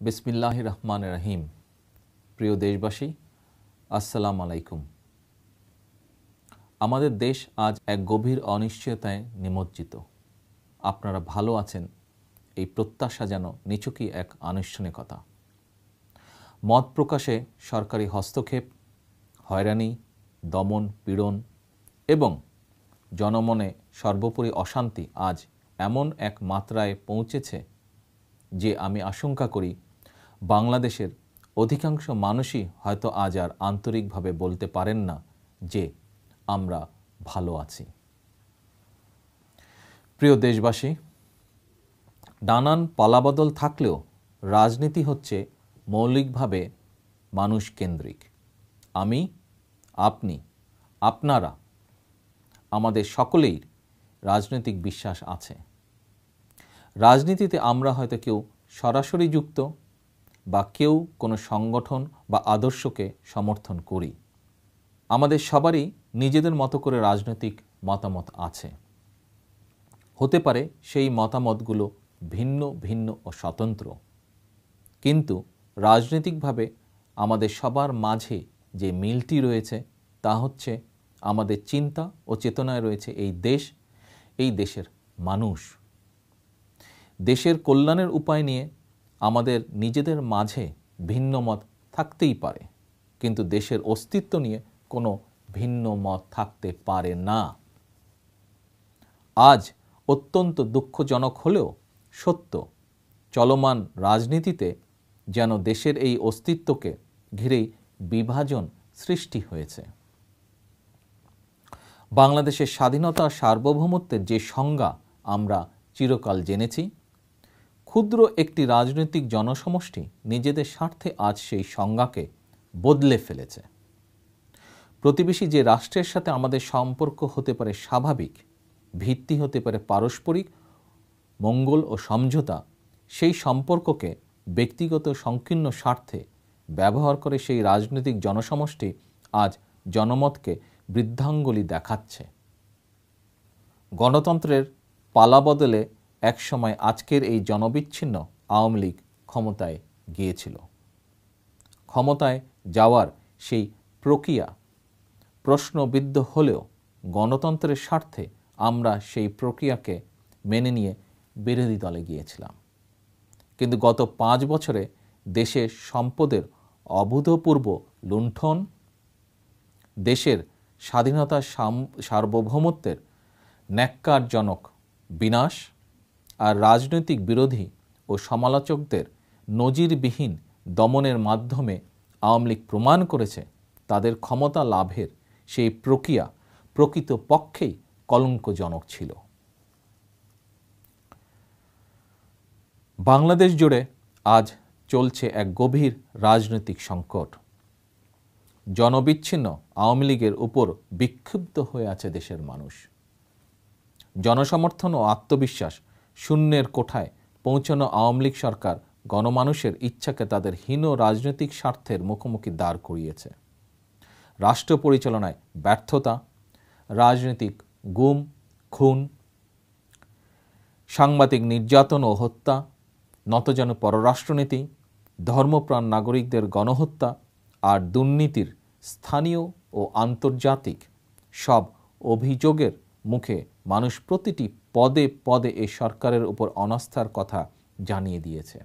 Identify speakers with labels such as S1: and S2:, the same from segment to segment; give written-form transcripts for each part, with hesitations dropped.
S1: বিসমিল্লাহির রহমানির রহিম। প্রিয় দেশবাসী, আসসালামু আলাইকুম। আমাদের দেশ আজ এক গভীর অনিশ্চয়তায় নিমজ্জিত। আপনারা ভালো আছেন এই প্রত্যাশা যেন নিছকই এক আনুষ্ঠানিকতা। মত প্রকাশে সরকারি হস্তক্ষেপ, হয়রানি, দমন পীড়ন এবং জনমনে সর্বোপরি অশান্তি আজ এমন এক মাত্রায় পৌঁছেছে যে আমি আশঙ্কা করি বাংলাদেশের অধিকাংশ মানুষই হয়তো আজ আর আন্তরিকভাবে বলতে পারেন না যে আমরা ভালো আছি। প্রিয় দেশবাসী, নানান পালাবদল থাকলেও রাজনীতি হচ্ছে মৌলিকভাবে মানুষ কেন্দ্রিক। আমি, আপনি, আপনারা, আমাদের সকলেই রাজনৈতিক বিশ্বাস আছে। রাজনীতিতে আমরা হয়তো কেউ সরাসরি যুক্ত বা কেউ কোনো সংগঠন বা আদর্শকে সমর্থন করি। আমাদের সবারই নিজেদের মতো করে রাজনৈতিক মতামত আছে। হতে পারে সেই মতামতগুলো ভিন্ন ভিন্ন ও স্বতন্ত্র, কিন্তু রাজনৈতিকভাবে আমাদের সবার মাঝে যে মিলটি রয়েছে তা হচ্ছে আমাদের চিন্তা ও চেতনায় রয়েছে এই দেশের মানুষ। দেশের কল্যাণের উপায় নিয়ে আমাদের নিজেদের মাঝে ভিন্ন মত থাকতেই পারে, কিন্তু দেশের অস্তিত্ব নিয়ে কোনো ভিন্ন মত থাকতে পারে না। আজ অত্যন্ত দুঃখজনক হলেও সত্য, চলমান রাজনীতিতে যেন দেশের এই অস্তিত্বকে ঘিরেই বিভাজন সৃষ্টি হয়েছে। বাংলাদেশের স্বাধীনতা সার্বভৌমত্বের যে সংজ্ঞা আমরা চিরকাল জেনেছি, ক্ষুদ্র একটি রাজনৈতিক জনসমষ্টি নিজেদের স্বার্থে আজ সেই সংজ্ঞাকে বদলে ফেলেছে। প্রতিবেশী যে রাষ্ট্রের সাথে আমাদের সম্পর্ক হতে পারে স্বাভাবিক, ভিত্তি হতে পারে পারস্পরিক মঙ্গল ও সমঝোতা, সেই সম্পর্ককে ব্যক্তিগত সংকীর্ণ স্বার্থে ব্যবহার করে সেই রাজনৈতিক জনসমষ্টি আজ জনমতকে বৃদ্ধাঙ্গুলি দেখাচ্ছে। গণতন্ত্রের পালাবদলে একসময় আজকের এই জনবিচ্ছিন্ন আওয়ামী লীগ ক্ষমতায় গিয়েছিল। ক্ষমতায় যাওয়ার সেই প্রক্রিয়া প্রশ্নবিদ্ধ হলেও গণতন্ত্রের স্বার্থে আমরা সেই প্রক্রিয়াকে মেনে নিয়ে বিরোধী দলে গিয়েছিলাম। কিন্তু গত 5 বছরে দেশের সম্পদের অভূতপূর্ব লুণ্ঠন, দেশের স্বাধীনতা সার্বভৌমত্বের ন্যাক্কারজনক বিনাশ আর রাজনৈতিক বিরোধী ও সমালোচকদের নজিরবিহীন দমনের মাধ্যমে আওয়ামী লীগ প্রমাণ করেছে তাদের ক্ষমতা লাভের সেই প্রক্রিয়া প্রকৃতপক্ষেই কলঙ্কজনক ছিল। বাংলাদেশ জুড়ে আজ চলছে এক গভীর রাজনৈতিক সংকট। জনবিচ্ছিন্ন আওয়ামী লীগের উপর বিক্ষুব্ধ হয়ে আছে দেশের মানুষ। জনসমর্থন ও আত্মবিশ্বাস শূন্যের কোঠায় পৌঁছানো আওয়ামী লীগ সরকার গণমানুষের ইচ্ছাকে তাদের হীন রাজনৈতিক স্বার্থের মুখোমুখি দাঁড় করিয়েছে। রাষ্ট্র পরিচালনায় ব্যর্থতা, রাজনৈতিক গুম খুন, সাংবাদিক নির্যাতন ও হত্যা, নতজানু পররাষ্ট্রনীতি, ধর্মপ্রাণ নাগরিকদের গণহত্যা আর দুর্নীতির স্থানীয় ও আন্তর্জাতিক সব অভিযোগের মুখে মানুষ প্রতিটি পদে পদে এই সরকারের উপর অনাস্থার কথা জানিয়ে দিয়েছে।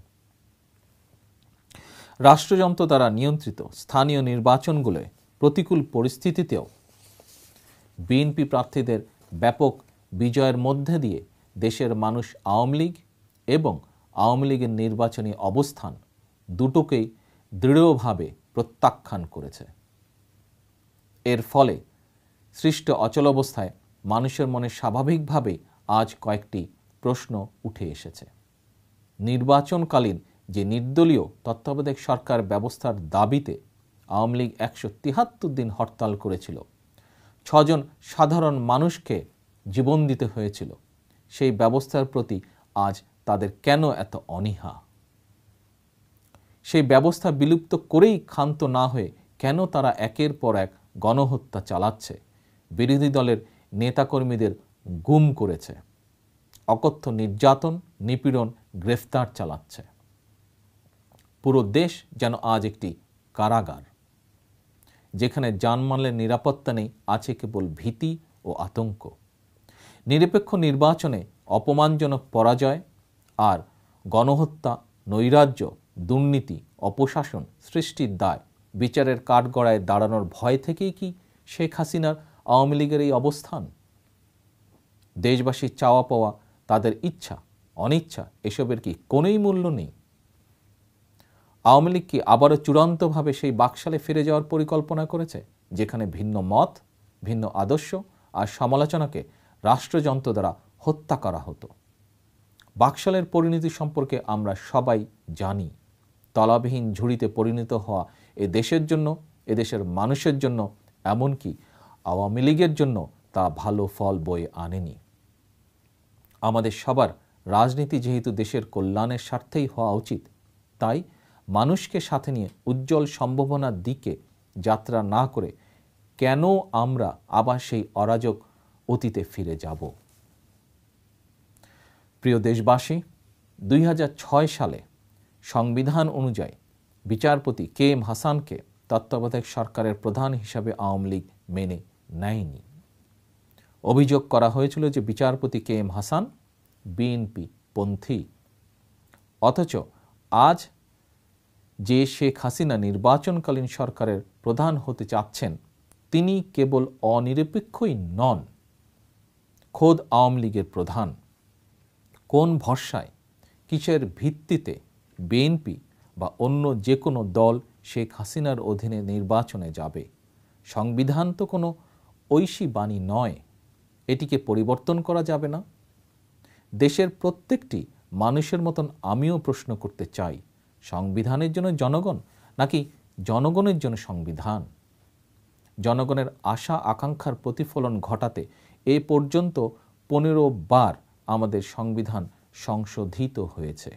S1: রাষ্ট্রযন্ত্র দ্বারা নিয়ন্ত্রিত স্থানীয় নির্বাচনগুলোয় প্রতিকূল পরিস্থিতিতেও বিএনপি প্রার্থীদের ব্যাপক বিজয়ের মধ্যে দিয়ে দেশের মানুষ আওয়ামী লীগ এবং আওয়ামী লীগের নির্বাচনী অবস্থান দুটোকেই দৃঢ়ভাবে প্রত্যাখ্যান করেছে। এর ফলে সৃষ্ট অচলাবস্থায় মানুষের মনে স্বাভাবিকভাবেই আজ কয়েকটি প্রশ্ন উঠে এসেছে। নির্বাচনকালীন যে নির্দলীয় তত্ত্বাবধায়ক সরকার ব্যবস্থার দাবিতে আওয়ামী লীগ 173 দিন হরতাল করেছিল, 6 জন সাধারণ মানুষকে জীবন দিতে হয়েছিল, সেই ব্যবস্থার প্রতি আজ তাদের কেন এত অনীহা? সেই ব্যবস্থা বিলুপ্ত করেই ক্ষান্ত না হয়ে কেন তারা একের পর এক গণহত্যা চালাচ্ছে, বিরোধী দলের নেতাকর্মীদের গুম করেছে, অকথ্য নির্যাতন, নিপীড়ন, গ্রেফতার চালাচ্ছে? পুরো দেশ যেন আজ একটি কারাগার, যেখানে জানমালের নিরাপত্তা নেই, আছে কেবল ভীতি ও আতঙ্ক। নিরপেক্ষ নির্বাচনে অপমানজনক পরাজয় আর গণহত্যা, নৈরাজ্য, দুর্নীতি, অপশাসন সৃষ্টির দায়, বিচারের কাঠগড়ায় দাঁড়ানোর ভয় থেকেই কি শেখ হাসিনার আওয়ামী লীগের এই অবস্থান? দেশবাসীর চাওয়া পাওয়া, তাদের ইচ্ছা অনিচ্ছা, এসবের কি কোনোই মূল্য নেই? আওয়ামী লীগ কি আবারও চূড়ান্তভাবে সেই বাকশালে ফিরে যাওয়ার পরিকল্পনা করেছে, যেখানে ভিন্ন মত, ভিন্ন আদর্শ আর সমালোচনাকে রাষ্ট্রযন্ত্র দ্বারা হত্যা করা হতো? বাকশালের পরিণতি সম্পর্কে আমরা সবাই জানি। তলাবিহীন ঝুড়িতে পরিণত হওয়া এ দেশের জন্য, এদেশের মানুষের জন্য, এমনকি আওয়ামী লীগের জন্য তা ভালো ফল বয়ে আনেনি। আমাদের সবার রাজনীতি যেহেতু দেশের কল্যাণের স্বার্থেই হওয়া উচিত, তাই মানুষকে সাথে নিয়ে উজ্জ্বল সম্ভাবনার দিকে যাত্রা না করে কেন আমরা আবার সেই অরাজক অতীতে ফিরে যাব? প্রিয় দেশবাসী, 2006 সালে সংবিধান অনুযায়ী বিচারপতি কে এম হাসানকে তত্ত্বাবধায়ক সরকারের প্রধান হিসাবে আওয়ামী লীগ মেনে নেয়নি। অভিযোগ করা হয়েছিল যে বিচারপতি কে এম হাসান বিএনপি পন্থী। অথচ আজ যে শেখ হাসিনা নির্বাচনকালীন সরকারের প্রধান হতে চাচ্ছেন, তিনি কেবল অনিরপেক্ষই নন, খোদ আওয়ামী লীগের প্রধান। কোন ভরসায়, কিসের ভিত্তিতে বিএনপি বা অন্য যে কোনো দল শেখ হাসিনার অধীনে নির্বাচনে যাবে? সংবিধান তো কোনো ঐশী বাণী নয়, এটিকে পরিবর্তন করা যাবে না। দেশের প্রত্যেকটি মানুষের মতন আমিও প্রশ্ন করতে চাই, সংবিধানের জন্য জনগণ নাকি জনগণের জন্য সংবিধান? জনগণের আশা আকাঙ্ক্ষার প্রতিফলন ঘটাতে এ পর্যন্ত 15 বার আমাদের সংবিধান সংশোধিত হয়েছে।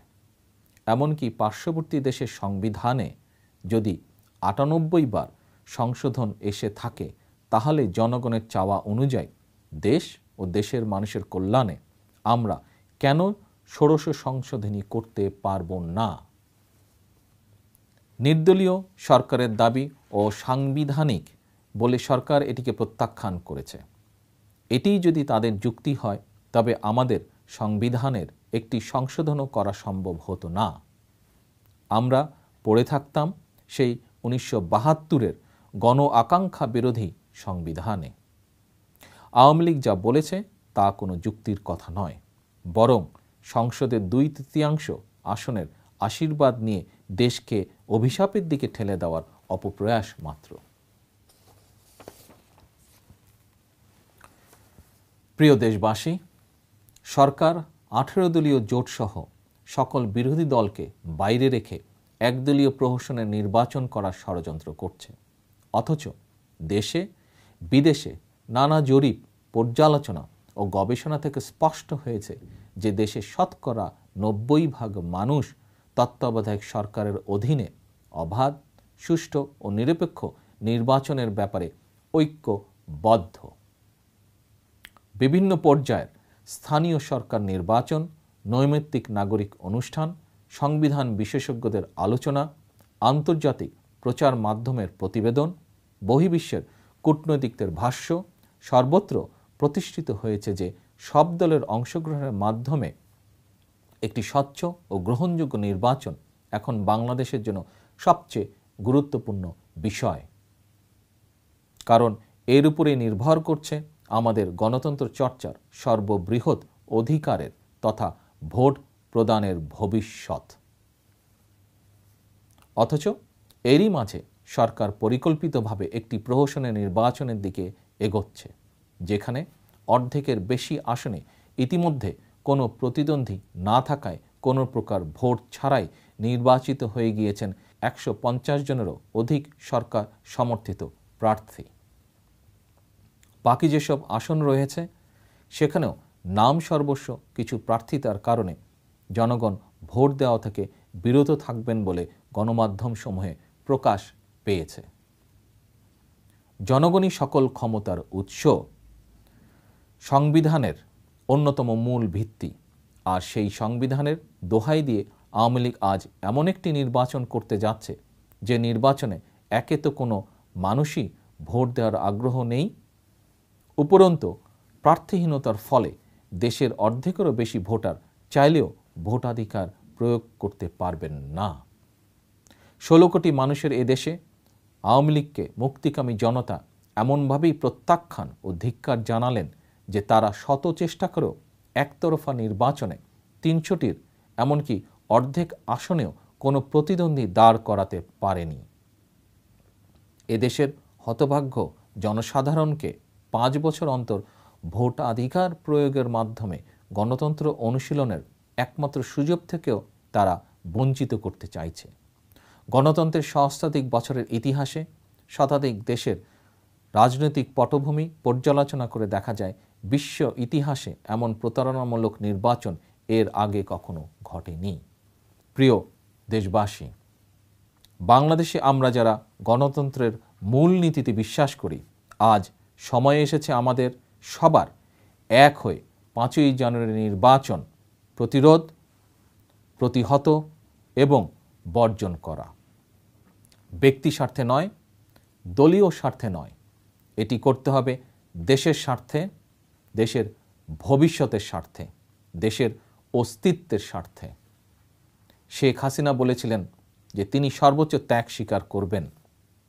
S1: এমনকি পার্শ্ববর্তী দেশের সংবিধানে যদি 98 বার সংশোধন এসে থাকে, তাহলে জনগণের চাওয়া অনুযায়ী দেশ ও দেশের মানুষের কল্যাণে আমরা কেন ষোড়শ সংশোধনী করতে পারব না? নির্দলীয় সরকারের দাবি ও সাংবিধানিক বলে সরকার এটিকে প্রত্যাখ্যান করেছে। এটিই যদি তাদের যুক্তি হয়, তবে আমাদের সংবিধানের একটি সংশোধনও করা সম্ভব হতো না। আমরা পড়ে থাকতাম সেই 1972-এর গণ আকাঙ্ক্ষা বিরোধী সংবিধানে। আওয়ামী লীগ যা বলেছে তা কোনো যুক্তির কথা নয়, বরং সংসদের 2/3 আসনের আশীর্বাদ নিয়ে দেশকে অভিশাপের দিকে ঠেলে দেওয়ার অপপ্রয়াস মাত্র। প্রিয় দেশবাসী, সরকার 18 দলীয় জোটসহ সকল বিরোধী দলকে বাইরে রেখে একদলীয় প্রহসনের নির্বাচন করার ষড়যন্ত্র করছে। অথচ দেশে বিদেশে নানা জরিপ, পর্যালোচনা ও গবেষণা থেকে স্পষ্ট হয়েছে যে দেশে শতকরা 90% মানুষ তত্ত্বাবধায়ক সরকারের অধীনে অবাধ, সুষ্ঠু ও নিরপেক্ষ নির্বাচনের ব্যাপারে ঐক্যবদ্ধ। বিভিন্ন পর্যায়ের স্থানীয় সরকার নির্বাচন, নৈমিত্তিক নাগরিক অনুষ্ঠান, সংবিধান বিশেষজ্ঞদের আলোচনা, আন্তর্জাতিক প্রচার মাধ্যমের প্রতিবেদন, বহির্বিশ্বের কূটনৈতিকদের ভাষ্য, সর্বত্র প্রতিষ্ঠিত হয়েছে যে সব দলের অংশগ্রহণের মাধ্যমে একটি স্বচ্ছ ও গ্রহণযোগ্য নির্বাচন এখন বাংলাদেশের জন্য সবচেয়ে গুরুত্বপূর্ণ বিষয়। কারণ এর উপরে নির্ভর করছে আমাদের গণতন্ত্র চর্চার সর্ববৃহৎ অধিকারের তথা ভোট প্রদানের ভবিষ্যৎ। অথচ এরই মাঝে সরকার পরিকল্পিতভাবে একটি প্রহসনের নির্বাচনের দিকে এগোচ্ছে, যেখানে অর্ধেকের বেশি আসনে ইতিমধ্যে কোনো প্রতিদ্বন্দ্বী না থাকায় কোনো প্রকার ভোট ছাড়াই নির্বাচিত হয়ে গিয়েছেন 150 জনেরও অধিক সরকার সমর্থিত প্রার্থী। বাকি যেসব আসন রয়েছে সেখানেও নাম সর্বস্ব কিছু প্রার্থিতার কারণে জনগণ ভোট দেওয়া থেকে বিরত থাকবেন বলে গণমাধ্যম সমূহে প্রকাশ পেয়েছে। জনগণই সকল ক্ষমতার উৎস, সংবিধানের অন্যতম মূল ভিত্তি, আর সেই সংবিধানের দোহাই দিয়ে আওয়ামী লীগ আজ এমন একটি নির্বাচন করতে যাচ্ছে যে নির্বাচনে একে তো কোনো মানুষই ভোট দেওয়ার আগ্রহ নেই, উপরন্তু প্রার্থীহীনতার ফলে দেশের অর্ধেকেরও বেশি ভোটার চাইলেও ভোটাধিকার প্রয়োগ করতে পারবেন না। 16 কোটি মানুষের এদেশে আওয়ামী লীগকে মুক্তিকামী জনতা এমনভাবেই প্রত্যাখ্যান ও ধিক্কার জানালেন যে তারা শত চেষ্টা করেও একতরফা নির্বাচনে 300টির এমনকি অর্ধেক আসনেও কোনো প্রতিদ্বন্দ্বী দাঁড় করাতে পারেনি। এদেশের হতভাগ্য জনসাধারণকে 5 বছর অন্তর ভোটাধিকার প্রয়োগের মাধ্যমে গণতন্ত্র অনুশীলনের একমাত্র সুযোগ থেকেও তারা বঞ্চিত করতে চাইছে। গণতন্ত্রের সহস্রাধিক বছরের ইতিহাসে শতাধিক দেশের রাজনৈতিক পটভূমি পর্যালোচনা করে দেখা যায় বিশ্ব ইতিহাসে এমন প্রতারণামূলক নির্বাচন এর আগে কখনো ঘটেনি। প্রিয় দেশবাসী, বাংলাদেশে আমরা যারা গণতন্ত্রের মূল নীতিতে বিশ্বাস করি, আজ সময় এসেছে আমাদের সবার এক হয়ে 5ই জানুয়ারি নির্বাচন প্রতিরোধ, প্রতিহত এবং বর্জন করা। ব্যক্তি স্বার্থে নয়, দলীয় স্বার্থে নয়, এটি করতে হবে দেশের স্বার্থে, দেশের ভবিষ্যতের স্বার্থে, দেশের অস্তিত্বের স্বার্থে। শেখ হাসিনা বলেছিলেন যে তিনি সর্বোচ্চ ত্যাগ স্বীকার করবেন,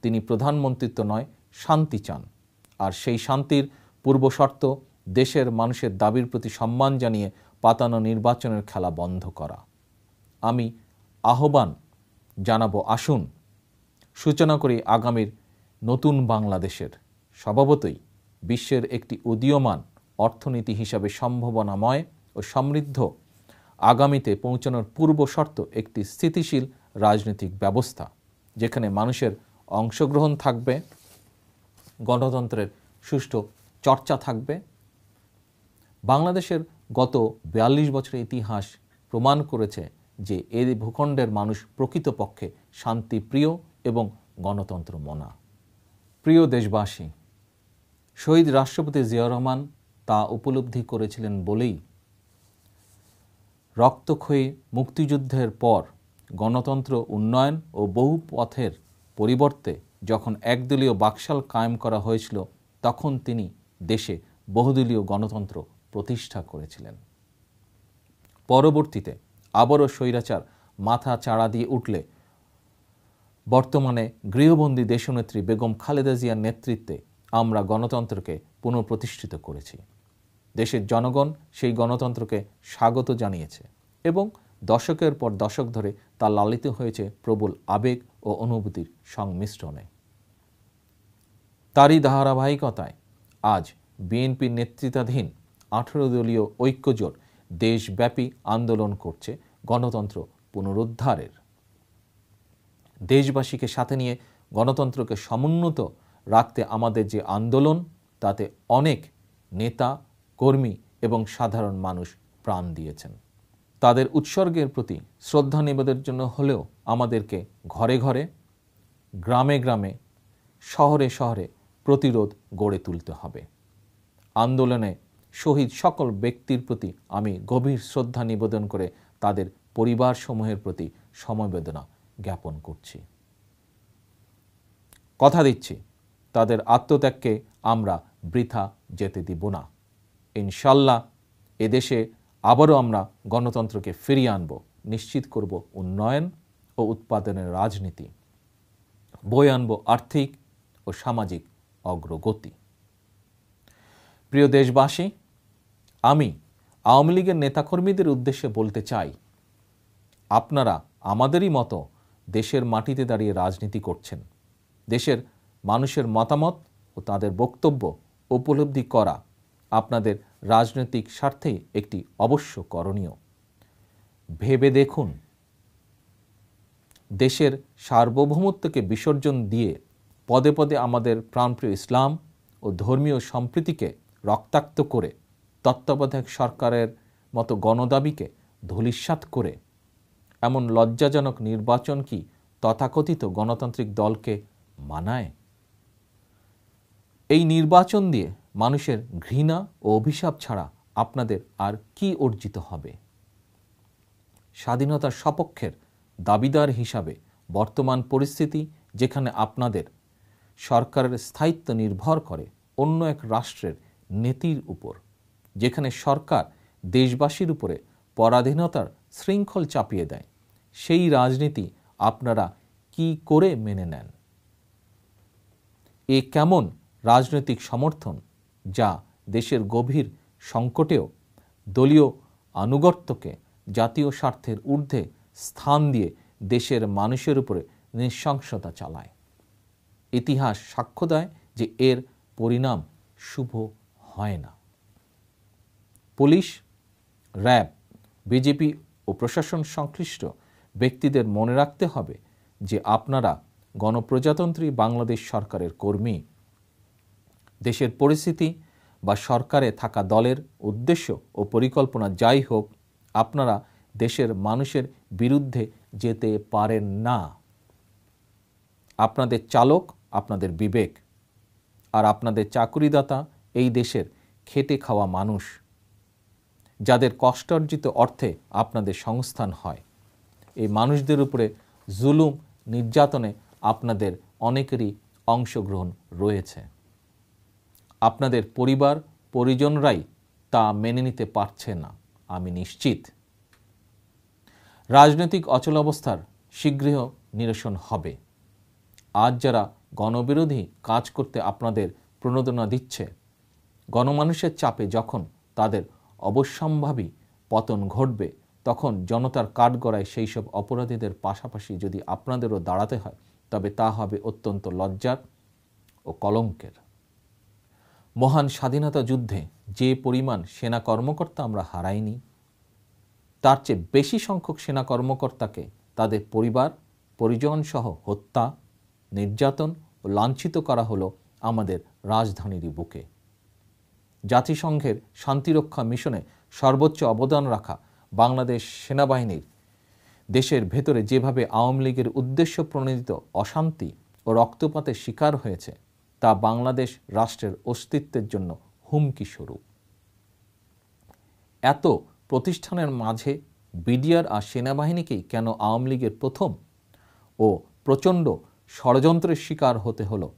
S1: তিনি প্রধানমন্ত্রিত্ব নয় শান্তি চান, আর সেই শান্তির পূর্বশর্ত দেশের মানুষের দাবির প্রতি সম্মান জানিয়ে পাতানো নির্বাচনের খেলা বন্ধ করা। আমি আহ্বান জানাবো, আসুন সূচনা করি আগামীর নতুন বাংলাদেশের, স্বভাবতই বিশ্বের একটি উদীয়মান অর্থনীতি হিসাবে সম্ভাবনাময় ও সমৃদ্ধ আগামীতে পৌঁছানোর পূর্ব শর্ত একটি স্থিতিশীল রাজনৈতিক ব্যবস্থা, যেখানে মানুষের অংশগ্রহণ থাকবে, গণতন্ত্রের সুষ্ঠু চর্চা থাকবে। বাংলাদেশের গত 42 বছরের ইতিহাস প্রমাণ করেছে যে এই ভূখণ্ডের মানুষ প্রকৃতপক্ষে শান্তিপ্রিয় এবং গণতন্ত্র মনা। প্রিয় দেশবাসী, শহীদ রাষ্ট্রপতি জিয়াউর রহমান তা উপলব্ধি করেছিলেন বলেই রক্তক্ষয়ী মুক্তিযুদ্ধের পর গণতন্ত্র উন্নয়ন ও বহু পথের পরিবর্তে যখন একদলীয় বাকশাল কায়েম করা হয়েছিল, তখন তিনি দেশে বহুদলীয় গণতন্ত্র প্রতিষ্ঠা করেছিলেন। পরবর্তীতে আবারও স্বৈরাচার মাথা চাড়া দিয়ে উঠলে বর্তমানে গৃহবন্দী দেশনেত্রী বেগম খালেদা জিয়ার নেতৃত্বে আমরা গণতন্ত্রকে পুনঃপ্রতিষ্ঠিত করেছি। দেশের জনগণ সেই গণতন্ত্রকে স্বাগত জানিয়েছে এবং দশকের পর দশক ধরে তা লালিত হয়েছে প্রবল আবেগ ও অনুভূতির সংমিশ্রণে। তারই ধারাবাহিকতায় আজ বিএনপির নেতৃত্বাধীন 18 দলীয় ঐক্যজোট দেশব্যাপী আন্দোলন করছে গণতন্ত্র পুনরুদ্ধারের। দেশবাসীকে সাথে নিয়ে গণতন্ত্রকে সমুন্নত রাখতে আমাদের যে আন্দোলন, তাতে অনেক নেতা, কর্মী এবং সাধারণ মানুষ প্রাণ দিয়েছেন। তাদের উৎসর্গের প্রতি শ্রদ্ধা নিবেদনের জন্য হলেও আমাদেরকে ঘরে ঘরে, গ্রামে গ্রামে, শহরে শহরে প্রতিরোধ গড়ে তুলতে হবে। আন্দোলনে শহীদ সকল ব্যক্তির প্রতি আমি গভীর শ্রদ্ধা নিবেদন করে তাদের পরিবারসমূহের প্রতি সমবেদনা জ্ঞাপন করছি। কথা দিচ্ছি, তাদের আত্মত্যাগকে আমরা বৃথা যেতে দিব না। ইনশাল্লাহ এদেশে আবারও আমরা গণতন্ত্রকে ফিরিয়ে আনব, নিশ্চিত করব উন্নয়ন ও উৎপাদনের রাজনীতি, বয়ে আনব আর্থিক ও সামাজিক অগ্রগতি। প্রিয় দেশবাসী, আমি আওয়ামী লীগের নেতাকর্মীদের উদ্দেশ্যে বলতে চাই, আপনারা আমাদেরই মতো দেশের মাটিতে দাঁড়িয়ে রাজনীতি করছেন। দেশের মানুষের মতামত ও তাদের বক্তব্য উপলব্ধি করা আপনাদের রাজনৈতিক স্বার্থেই একটি অবশ্য করণীয়। ভেবে দেখুন, দেশের সার্বভৌমত্বকে বিসর্জন দিয়ে পদে পদে আমাদের প্রাণপ্রিয় ইসলাম ও ধর্মীয় সম্প্রীতিকে রক্তাক্ত করে তত্ত্বাবধায়ক সরকারের মতো গণদাবিকে ধূলিসাৎ করে এমন লজ্জাজনক নির্বাচন কি তথাকথিত গণতান্ত্রিক দলকে মানায়? এই নির্বাচন দিয়ে মানুষের ঘৃণা ও অভিশাপ ছাড়া আপনাদের আর কি অর্জিত হবে? স্বাধীনতার সপক্ষের দাবিদার হিসাবে বর্তমান পরিস্থিতি, যেখানে আপনাদের সরকারের স্থায়িত্ব নির্ভর করে অন্য এক রাষ্ট্রের নীতির উপর, যেখানে সরকার দেশবাসীর উপরে পরাধীনতার শৃঙ্খল চাপিয়ে দেয়, সেই রাজনীতি আপনারা কি করে মেনে নেন? এ কেমন রাজনৈতিক সমর্থন, যা দেশের গভীর সংকটেও দলীয় আনুগত্যকে জাতীয় স্বার্থের ঊর্ধ্বে স্থান দিয়ে দেশের মানুষের উপরে নৃশংসতা চালায়? ইতিহাস সাক্ষ্য দেয় যে এর পরিণাম শুভ হয় না। পুলিশ, র্যাব, বিজেপি ও প্রশাসন সংশ্লিষ্ট ব্যক্তিদের মনে রাখতে হবে যে আপনারা গণপ্রজাতন্ত্রী বাংলাদেশ সরকারের কর্মী। দেশের পরিস্থিতি বা সরকারে থাকা দলের উদ্দেশ্য ও পরিকল্পনা যাই হোক, আপনারা দেশের মানুষের বিরুদ্ধে যেতে পারেন না। আপনাদের চালক আপনাদের বিবেক, আর আপনাদের চাকুরিদাতা এই দেশের খেটে খাওয়া মানুষ, যাদের কষ্টার্জিত অর্থে আপনাদের সংস্থান হয়। এই মানুষদের উপরে জুলুম নির্যাতনে আপনাদের অনেকেরই অংশগ্রহণ রয়েছে। আপনাদের পরিবার পরিজনরাই তা মেনে নিতে পারছে না, আমি নিশ্চিত। রাজনৈতিক অচলাবস্থার শীঘ্রই নিরসন হবে। আজ যারা গণবিরোধী কাজ করতে আপনাদের প্রণোদনা দিচ্ছে, গণমানুষের চাপে যখন তাদের অবশ্যম্ভাবী পতন ঘটবে, তখন জনতার কাঠগড়ায় সেই সব অপরাধীদের পাশাপাশি যদি আপনাদেরও দাঁড়াতে হয়, তবে তা হবে অত্যন্ত লজ্জার ও কলঙ্কের। মহান স্বাধীনতা যুদ্ধে যে পরিমাণ সেনা কর্মকর্তা আমরা হারাইনি, তার চেয়ে বেশি সংখ্যক সেনা কর্মকর্তাকে তাদের পরিবার পরিজন সহ হত্যা, নির্যাতন ও লাঞ্ছিত করা হলো আমাদের রাজধানীর বুকে। জাতিসংঘের শান্তিরক্ষা মিশনে সর্বোচ্চ অবদান রাখা বাংলাদেশ সেনাবাহিনীর দেশের ভেতরে যেভাবে আওয়ামী লীগের উদ্দেশ্য প্রণোদিত অশান্তি ও রক্তপাতের শিকার হয়েছে, তা বাংলাদেশ রাষ্ট্রের অস্তিত্বের জন্য হুমকি স্বরূপ। এত প্রতিষ্ঠানের মাঝে বিডিআর আর সেনাবাহিনীকেই কেন আওয়ামী লীগের প্রথম ও প্রচণ্ড ষড়যন্ত্রের শিকার হতে হলো?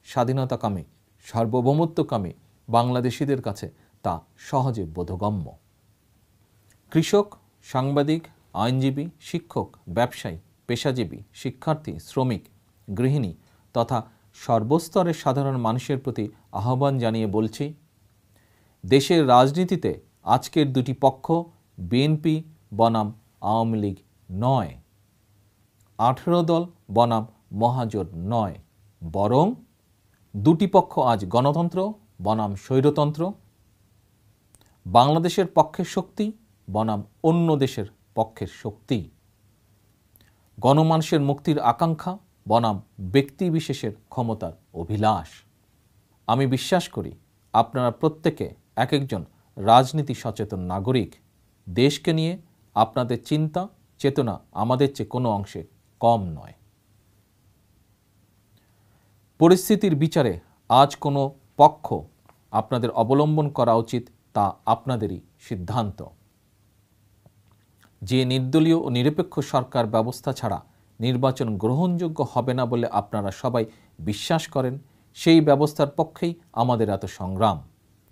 S1: স্বাধীনতাকামী সার্বভৌমত্বকামী বাংলাদেশিদের কাছে তা সহজে বোধগম্য। কৃষক, সাংবাদিক, আইনজীবী, শিক্ষক, ব্যবসায়ী, পেশাজীবী, শিক্ষার্থী, শ্রমিক, গৃহিণী তথা সর্বস্তরের সাধারণ মানুষের প্রতি আহ্বান জানিয়ে বলছি, দেশের রাজনীতিতে আজকের দুটি পক্ষ বিএনপি বনাম আওয়ামী লীগ নয়, 18 দল বনাম মহাজোট নয়, বরং দুটি পক্ষ আজ গণতন্ত্র বনাম স্বৈরতন্ত্র, বাংলাদেশের পক্ষের শক্তি বনাম অন্য দেশের পক্ষের শক্তি, গণমানুষের মুক্তির আকাঙ্ক্ষা বনাম ব্যক্তি বিশেষের ক্ষমতার অভিলাষ। আমি বিশ্বাস করি আপনারা প্রত্যেকে এক একজন রাজনীতি সচেতন নাগরিক। দেশকে নিয়ে আপনাদের চিন্তা চেতনা আমাদের চেয়ে কোনো অংশে কম নয়। পরিস্থিতির বিচারে আজ কোনো পক্ষ আপনাদের অবলম্বন করা উচিত, তা আপনাদেরই সিদ্ধান্ত। যে নির্দলীয় ও নিরপেক্ষ সরকার ব্যবস্থা ছাড়া নির্বাচন গ্রহণযোগ্য হবে না বলে আপনারা সবাই বিশ্বাস করেন, সেই ব্যবস্থার পক্ষেই আমাদের এত সংগ্রাম।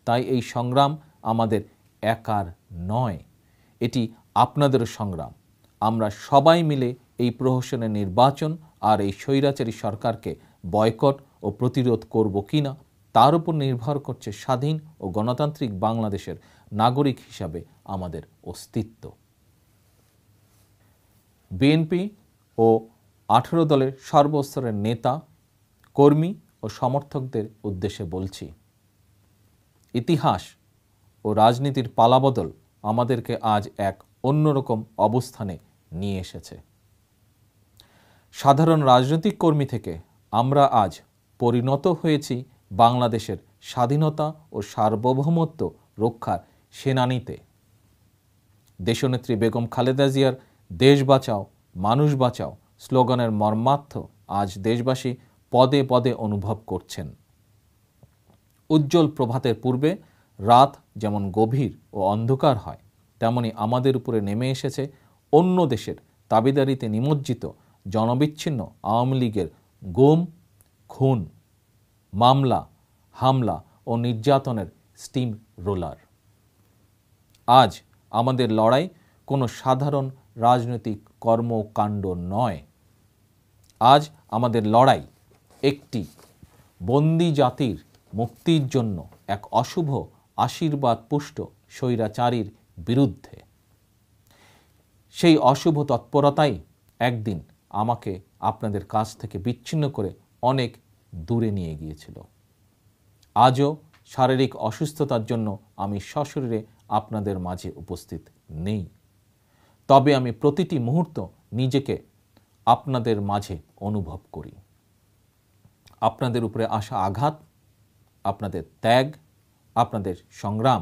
S1: তাই এই সংগ্রাম আমাদের একার নয়, এটি আপনাদেরও সংগ্রাম। আমরা সবাই মিলে এই প্রহসনের নির্বাচন আর এই স্বৈরাচারী সরকারকে বয়কট ও প্রতিরোধ করব কিনা, তার উপর নির্ভর করছে স্বাধীন ও গণতান্ত্রিক বাংলাদেশের নাগরিক হিসাবে আমাদের অস্তিত্ব। বিএনপি ও 18 দলের সর্বস্তরের নেতা, কর্মী ও সমর্থকদের উদ্দেশ্যে বলছি, ইতিহাস ও রাজনীতির পালাবদল আমাদেরকে আজ এক অন্যরকম অবস্থানে নিয়ে এসেছে। সাধারণ রাজনৈতিক কর্মী থেকে আমরা আজ পরিণত হয়েছি বাংলাদেশের স্বাধীনতা ও সার্বভৌমত্ব রক্ষার সেনানীতে। দেশনেত্রী বেগম খালেদা জিয়ার দেশ বাঁচাও মানুষ বাঁচাও স্লোগানের মর্মার্থ আজ দেশবাসী পদে পদে অনুভব করছেন। উজ্জ্বল প্রভাতের পূর্বে রাত যেমন গভীর ও অন্ধকার হয়, তেমনি আমাদের উপরে নেমে এসেছে অন্য দেশের দাবিদারিতে নিমজ্জিত জনবিচ্ছিন্ন আওয়ামী লীগের গুম, খুন, মামলা, হামলা ও নির্যাতনের স্টিম রোলার। আজ আমাদের লড়াই কোনো সাধারণ রাজনৈতিক কর্মকাণ্ড নয়। আজ আমাদের লড়াই একটি বন্দী জাতির মুক্তির জন্য এক অশুভ আশীর্বাদ পুষ্ট স্বৈরাচারীর বিরুদ্ধে। সেই অশুভ তৎপরতাই একদিন আমাকে আপনাদের কাছ থেকে বিচ্ছিন্ন করে অনেক দূরে নিয়ে গিয়েছিল। আজও শারীরিক অসুস্থতার জন্য আমি সশরীরে আপনাদের মাঝে উপস্থিত নেই, তবে আমি প্রতিটি মুহূর্ত নিজেকে আপনাদের মাঝে অনুভব করি। আপনাদের উপরে আসা আঘাত, আপনাদের ত্যাগ, আপনাদের সংগ্রাম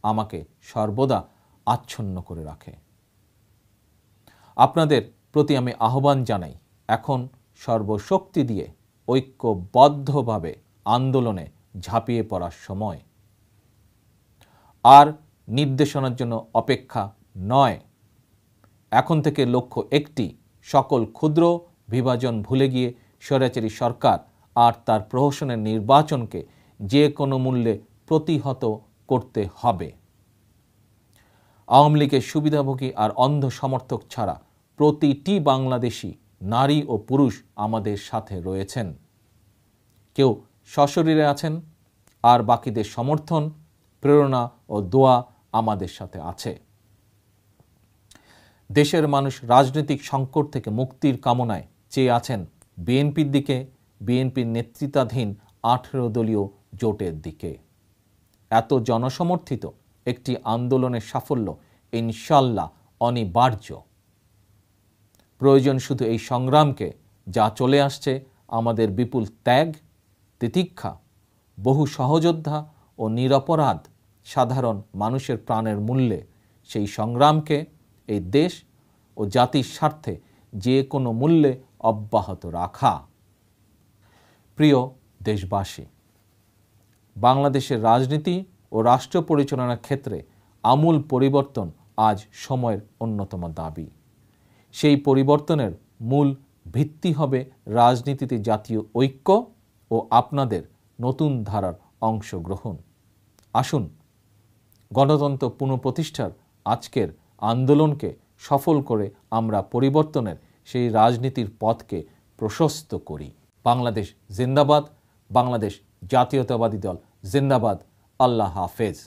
S1: আমাকে সর্বদা আচ্ছন্ন করে রাখে। আপনাদের প্রতি আমি আহ্বান জানাই, এখন সর্বশক্তি দিয়ে ঐক্যবদ্ধভাবে আন্দোলনে ঝাঁপিয়ে পড়ার সময়। আর নির্দেশনার জন্য অপেক্ষা নয়। এখন থেকে লক্ষ্য একটি, সকল ক্ষুদ্র বিভাজন ভুলে গিয়ে স্বৈরাচারী সরকার আর তার প্রহসনের নির্বাচনকে যে কোনো মূল্যে প্রতিহত করতে হবে। আওয়ামী লীগের সুবিধাভোগী আর অন্ধ সমর্থক ছাড়া প্রতিটি বাংলাদেশি নারী ও পুরুষ আমাদের সাথে রয়েছেন। কেউ সশরীরে আছেন, আর বাকিদের সমর্থন, প্রেরণা ও দোয়া আমাদের সাথে আছে। দেশের মানুষ রাজনৈতিক সংকট থেকে মুক্তির কামনায় চেয়ে আছেন বিএনপির দিকে, বিএনপির নেতৃত্বাধীন 18 দলীয় জোটের দিকে। এত জনসমর্থিত একটি আন্দোলনের সাফল্য ইনশাল্লাহ অনিবার্য। প্রয়োজন শুধু এই সংগ্রামকে, যা চলে আসছে আমাদের বিপুল ত্যাগ, তিতিক্ষা, বহু সহযোদ্ধা ও নিরপরাধ সাধারণ মানুষের প্রাণের মূল্যে সেই সংগ্রামকে এই দেশ ও জাতির স্বার্থে যে কোনো মূল্যে অব্যাহত রাখা। প্রিয় দেশবাসী, বাংলাদেশের রাজনীতি ও রাষ্ট্র পরিচালনার ক্ষেত্রে আমূল পরিবর্তন আজ সময়ের অন্যতম দাবি। সেই পরিবর্তনের মূল ভিত্তি হবে রাজনীতিতে জাতীয় ঐক্য ও আপনাদের নতুন ধারার অংশগ্রহণ। আসুন গণতন্ত্র পুনঃপ্রতিষ্ঠার আজকের আন্দোলনকে সফল করে আমরা পরিবর্তনের সেই রাজনীতির পথকে প্রশস্ত করি। বাংলাদেশ জিন্দাবাদ, বাংলাদেশ জাতীয়তাবাদী দল জিন্দাবাদ। আল্লাহ হাফেজ।